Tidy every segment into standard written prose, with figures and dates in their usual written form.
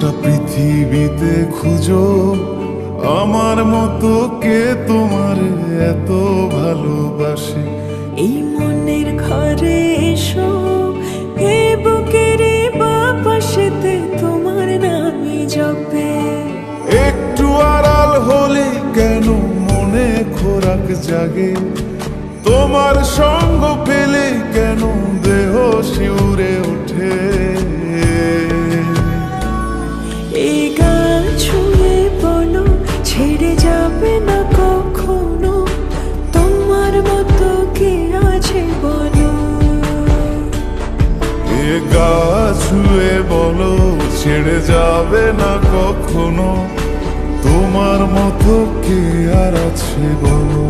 গোটা পৃথিবীতে খুঁজো আমার মতো কে তোমার এত ভালোবাসে। এই মনের ঘরে এসো, এ বুকের বাপাশেতে তোমার নামই জপে। একটু আড়াল হলে কেন মনে খোরাক জাগে, তোমার সঙ্গ পেলে কেন দেহ শিউরে ওঠে। এই গান ছুঁয়ে বলো ছেড়ে যাবে না কখনো, তোমার মতো কে আছে বলো। এ গা ছুঁয়ে বলো ছেড়ে যাবে না কখনো, তোমার মতো কে আর আছে বলো।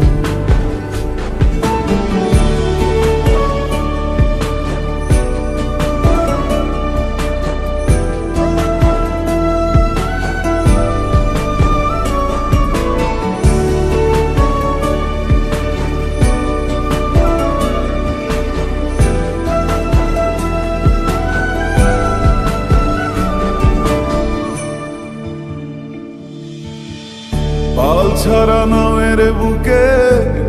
পাল ছাড়া নামের বুকে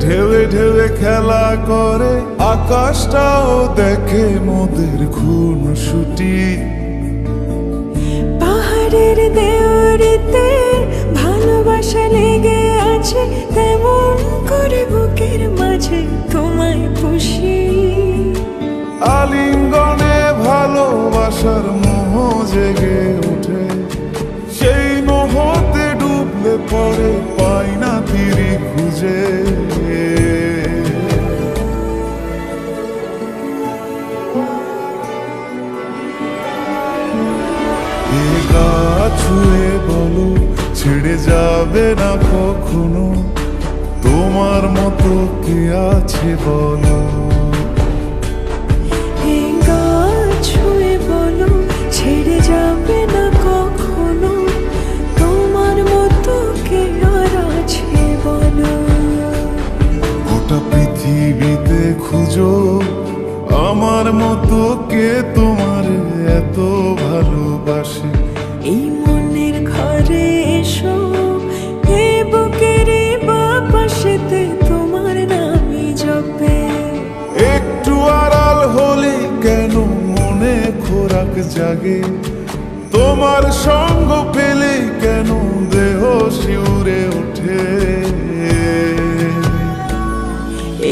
ঢেউে ঢেউে খেলা করে, আকাশটাও দেখে মোদের খুনসুটি। পাহাড়ের দেওয়ারিতে ভালোবাসা লেগে আছে, তেমন করে বুকের মাঝে তোমায় পুষি। আলিঙ্গনে ভালোবাসার মোহ জেগে ওঠে, সেই মোহতে ডুবলে পরে পাই না তীরে খুঁজে। এ গা ছুঁয়ে বলো ছেড়ে যাবে না কখনো, তোমার মতো কে আছে বলো। এই গান ছুঁয়ে বলো ছেড়ে যাবে না কখনো, তোমার মতো কে আর আছে বলো। গোটা পৃথিবীতে খুঁজো আমার মতো কে তোমার এত ভালোবাসে। এই মনের ঘরে এসো, এ বুকের বাপাশেতে তোমার নামই জপে। একটু আড়াল হলে কেন মনে খোরাক জাগে, তোমার সঙ্গ পেলে কেন দেহ শিউরে ওঠে।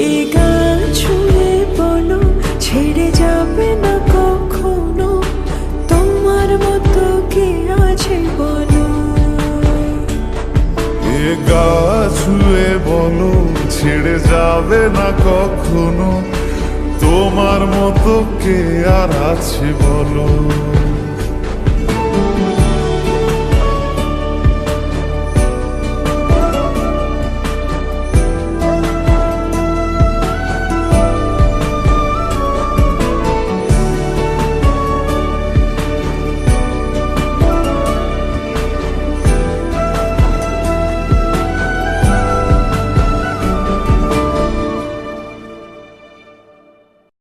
এই গান ছুঁয়ে বলো ছেড়ে যাবে না কখনো, তোমার মতো কে আছে বলো। এ গা ছুঁয়ে বলো ছেড়ে যাবে না কখনো, তোমার মতো কে আর আছে বলো।